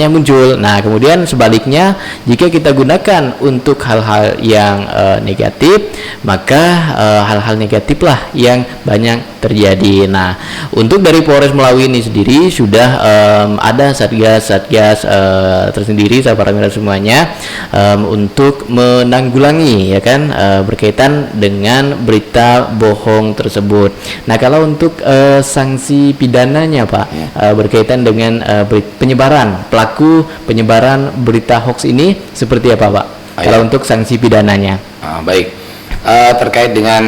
muncul. Nah, kemudian sebaliknya, jika kita gunakan untuk hal-hal yang negatif, maka hal-hal negatif lah yang banyak terjadi. Nah, untuk dari Polres Melawi ini sendiri sudah ada satgas-satgas tersendiri sahabat Ramira semuanya untuk menanggulangi berkaitan dengan berita bohong tersebut. Nah, kalau untuk sanksi pidananya, Pak, berkaitan dengan pelaku penyebaran berita hoax ini seperti apa, Pak? Kalau untuk sanksi pidananya. Baik. Terkait dengan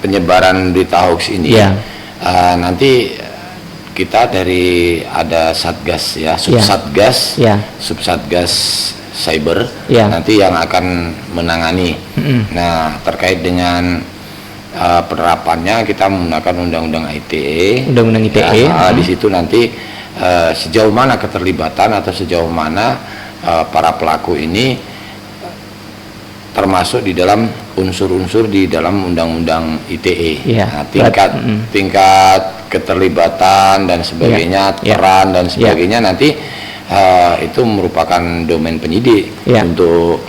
penyebaran berita hoax ini, nanti kita dari ada satgas subsatgas cyber nanti yang akan menangani. Nah, terkait dengan penerapannya kita menggunakan undang-undang ITE. Di situ nanti sejauh mana keterlibatan atau sejauh mana para pelaku ini termasuk di dalam unsur-unsur di dalam undang-undang ITE. Iya. Nah, tingkat keterlibatan dan sebagainya, Iya. peran dan sebagainya nanti itu merupakan domain penyidik Iya. untuk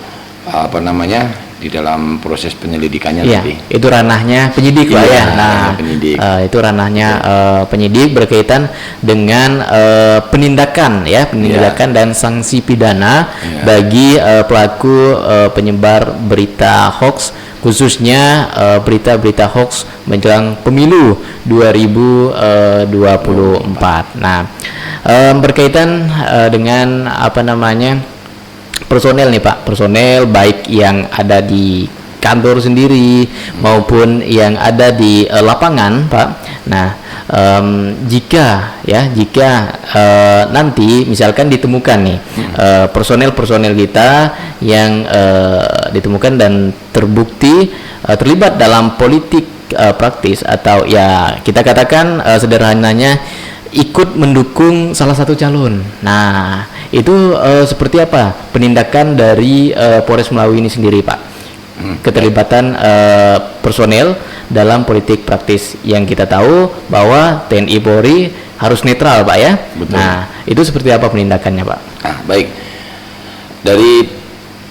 di dalam proses penyelidikannya Iya, nanti. itu ranahnya penyidik Pak Iya, ya. Nah, ranah penyidik. itu ranahnya penyidik berkaitan dengan penindakan ya, penindakan dan sanksi pidana Iya. bagi pelaku penyebar berita hoax, khususnya berita-berita hoax menjelang pemilu 2024. Nah, berkaitan dengan personel nih Pak, personel baik yang ada di kantor sendiri maupun yang ada di lapangan Pak. Nah, jika nanti misalkan ditemukan nih personel-personel kita yang ditemukan dan terbukti terlibat dalam politik praktis, atau ya kita katakan sederhananya ikut mendukung salah satu calon. Nah, itu seperti apa penindakan dari Polres Melawi ini sendiri, Pak? Keterlibatan personel dalam politik praktis yang kita tahu bahwa TNI Polri harus netral, Pak ya. Betul. Nah, itu seperti apa penindakannya, Pak? Nah, baik. Dari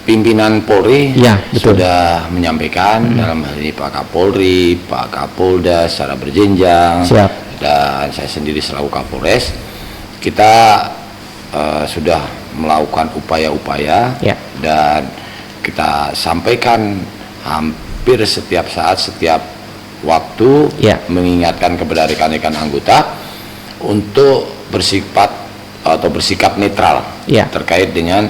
pimpinan Polri Ya, betul. sudah menyampaikan dalam hal ini Pak Kapolri, Pak Kapolda secara berjenjang, Siap. dan saya sendiri selaku Kapolres, kita sudah melakukan upaya-upaya Ya. dan kita sampaikan hampir setiap saat, setiap waktu, Ya. mengingatkan kepada rekan-rekan anggota untuk bersifat atau bersikap netral Ya. terkait dengan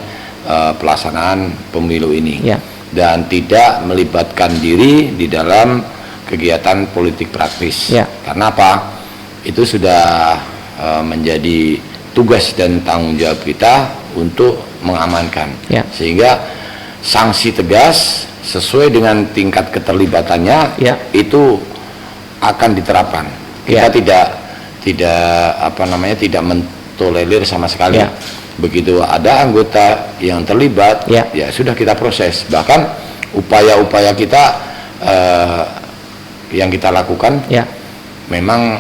pelaksanaan pemilu ini, Ya. dan tidak melibatkan diri di dalam kegiatan politik praktis. Ya. Karena apa? Itu sudah menjadi tugas dan tanggung jawab kita untuk mengamankan, Ya. sehingga sanksi tegas sesuai dengan tingkat keterlibatannya Ya. itu akan diterapkan. Ya. Kita tidak mentolerir sama sekali. Ya. Begitu ada anggota yang terlibat, Ya. ya sudah kita proses. Bahkan upaya-upaya kita yang kita lakukan, Ya. memang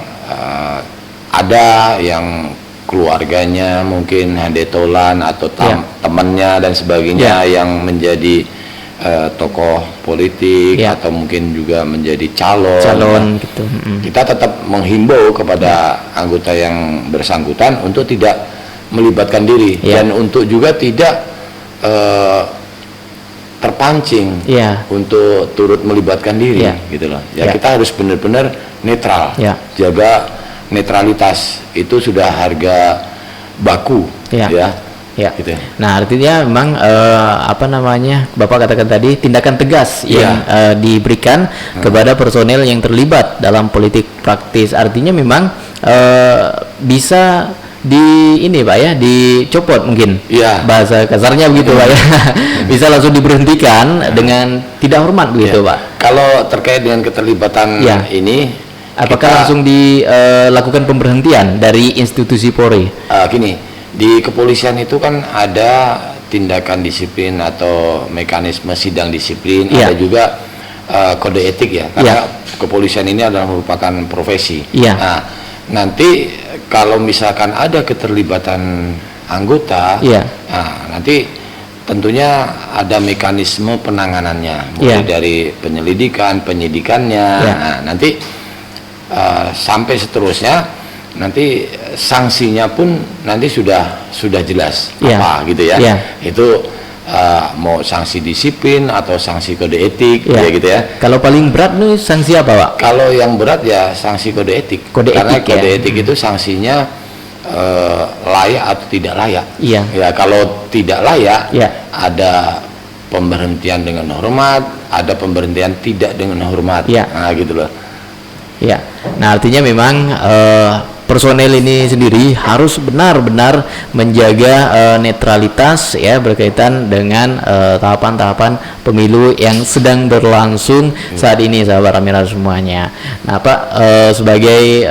ada yang keluarganya mungkin handetolan atau Ya. temannya dan sebagainya yang menjadi tokoh politik, Ya. atau mungkin juga menjadi calon. Calon gitu. Kita tetap menghimbau kepada anggota yang bersangkutan untuk tidak melibatkan diri, Ya. dan untuk juga tidak terpancing Ya. untuk turut melibatkan diri, Ya. gitu loh. Ya, Ya. kita harus benar-benar netral, Ya. jaga netralitas, itu sudah harga baku, Ya. ya. Ya. Gitu. Nah, artinya memang Bapak katakan tadi tindakan tegas yang diberikan kepada personel yang terlibat dalam politik praktis. Artinya memang bisa dicopot mungkin. Iya. Bahasa kasarnya begitu, Pak ya. Bisa langsung diberhentikan dengan tidak hormat begitu, Ya. Pak. Kalau terkait dengan keterlibatan Ya. ini, Apakah kita- langsung dilakukan pemberhentian dari institusi Polri? Gini, di kepolisian itu kan ada tindakan disiplin atau mekanisme sidang disiplin, Iya. ada juga kode etik ya, karena kepolisian ini adalah merupakan profesi. Iya. Nah, nanti kalau misalkan ada keterlibatan anggota, Iya. nah, nanti tentunya ada mekanisme penanganannya, mulai Iya. dari penyelidikan, penyidikannya. Iya. Nah, nanti sampai seterusnya, nanti sanksinya pun nanti sudah jelas Iya. apa gitu ya. Iya. Itu mau sanksi disiplin atau sanksi kode etik, Iya. ya gitu ya. Kalau paling berat nih sanksi apa, Pak? Kalau yang berat ya sanksi kode etik. Kode Karena etik, kode ya. etik itu sanksinya layak atau tidak layak. Iya. Ya, kalau tidak layak, Iya. ada pemberhentian dengan hormat, ada pemberhentian tidak dengan hormat. Iya. Nah, gitu loh. Ya, nah artinya memang personel ini sendiri harus benar-benar menjaga netralitas ya berkaitan dengan tahapan-tahapan pemilu yang sedang berlangsung saat ini, sahabat Ramira semuanya. Nah, Pak, sebagai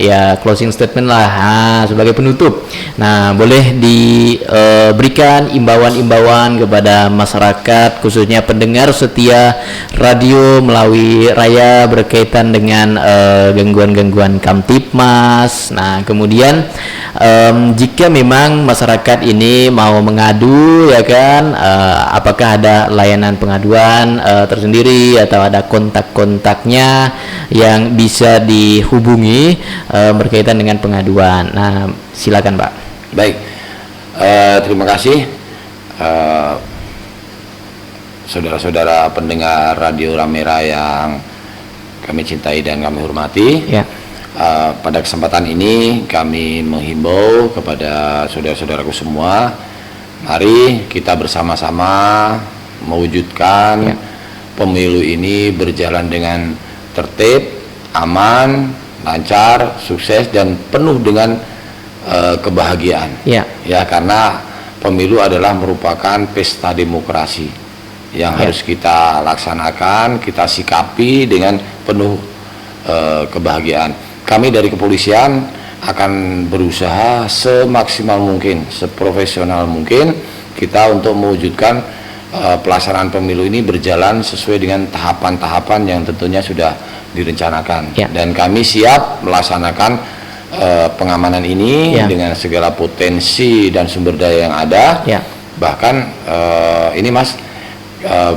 ya closing statement lah, sebagai penutup. Nah, boleh diberikan imbauan-imbauan kepada masyarakat, khususnya pendengar setia radio Melawi Raya berkaitan dengan gangguan-gangguan Kamtipmas. Nah, kemudian jika memang masyarakat ini mau mengadu, ya kan, apakah ada layanan pengaduan tersendiri atau ada kontak-kontaknya yang bisa dihubungi berkaitan dengan pengaduan. Nah, silakan Pak. Baik, terima kasih saudara-saudara pendengar Radio Ramira yang kami cintai dan kami hormati. Ya. Pada kesempatan ini kami menghimbau kepada saudara-saudaraku semua, mari kita bersama-sama mewujudkan pemilu ini berjalan dengan tertib, aman, lancar, sukses dan penuh dengan kebahagiaan. Ya. Ya, karena pemilu adalah merupakan pesta demokrasi yang harus kita laksanakan, kita sikapi dengan penuh kebahagiaan. Kami dari kepolisian akan berusaha semaksimal mungkin, seprofesional mungkin kita untuk mewujudkan pelaksanaan pemilu ini berjalan sesuai dengan tahapan-tahapan yang tentunya sudah direncanakan. Ya. Dan kami siap melaksanakan pengamanan ini dengan segala potensi dan sumber daya yang ada. Ya. Bahkan ini Mas,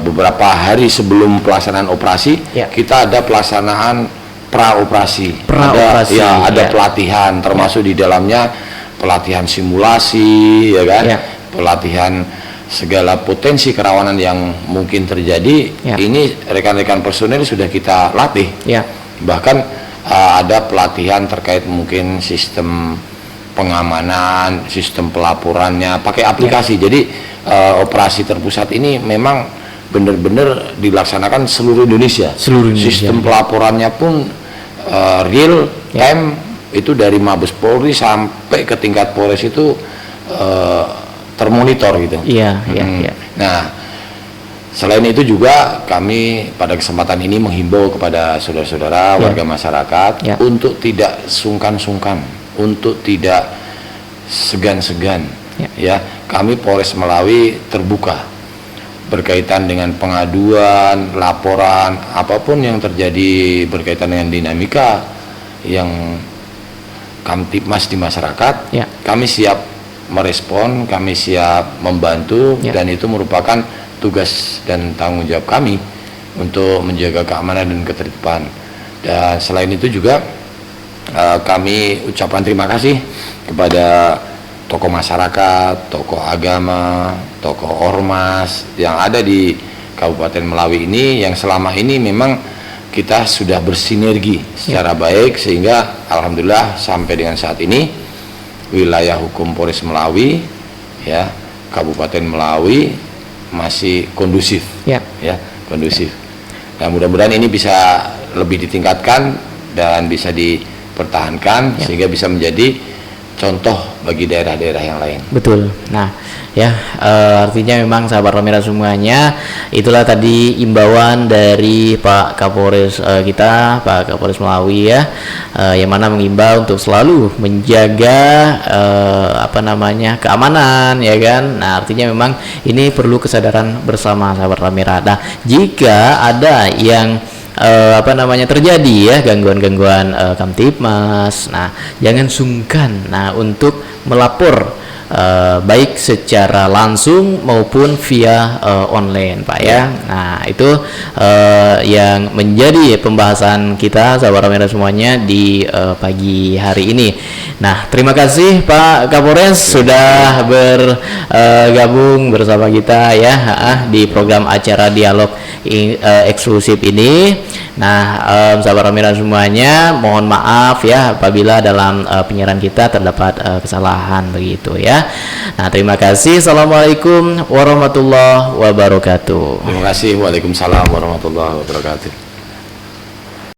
beberapa hari sebelum pelaksanaan operasi, kita ada pelaksanaan pra-operasi. Ada pelatihan, termasuk di dalamnya pelatihan simulasi, ya kan, pelatihan segala potensi kerawanan yang mungkin terjadi. Ini rekan-rekan personel sudah kita latih. Bahkan ada pelatihan terkait mungkin sistem pengamanan, sistem pelaporannya pakai aplikasi. Jadi operasi terpusat ini memang benar-benar dilaksanakan seluruh Indonesia. Sistem pelaporannya pun real time, itu dari Mabes Polri sampai ke tingkat Polres itu termonitor gitu. Nah, selain itu juga kami pada kesempatan ini menghimbau kepada saudara-saudara warga masyarakat untuk tidak sungkan-sungkan, untuk tidak segan-segan. Ya, kami Polres Melawi terbuka berkaitan dengan pengaduan, laporan, apapun yang terjadi berkaitan dengan dinamika yang Kamtipmas di masyarakat, kami siap merespon, kami siap membantu, dan itu merupakan tugas dan tanggung jawab kami untuk menjaga keamanan dan ketertiban. Dan selain itu juga kami ucapkan terima kasih kepada tokoh masyarakat, tokoh agama, tokoh ormas yang ada di Kabupaten Melawi ini, yang selama ini memang kita sudah bersinergi secara baik, sehingga alhamdulillah sampai dengan saat ini wilayah hukum Polres Melawi, ya, Kabupaten Melawi masih kondusif, kondusif. Dan mudah-mudahan ini bisa lebih ditingkatkan dan bisa dipertahankan sehingga bisa menjadi contoh bagi daerah-daerah yang lain. Betul. Nah, artinya memang sahabat Ramira semuanya, itulah tadi imbauan dari Pak Kapolres kita, Pak Kapolres Melawi yang mana mengimbau untuk selalu menjaga keamanan, ya kan. Nah, artinya memang ini perlu kesadaran bersama sahabat Ramira. Nah, jika ada yang terjadi gangguan-gangguan Kamtipmas, nah jangan sungkan untuk melapor baik secara langsung maupun via online, Pak ya. Nah, itu yang menjadi pembahasan kita sahabat Ramira semuanya di pagi hari ini. Nah, terima kasih Pak Kapolres sudah bergabung bersama kita di program acara dialog eksklusif ini. Nah, sahabat Ramira semuanya, mohon maaf apabila dalam penyiaran kita terdapat kesalahan begitu ya. Nah, terima kasih. Assalamualaikum warahmatullahi wabarakatuh. Terima kasih. Waalaikumsalam warahmatullahi wabarakatuh.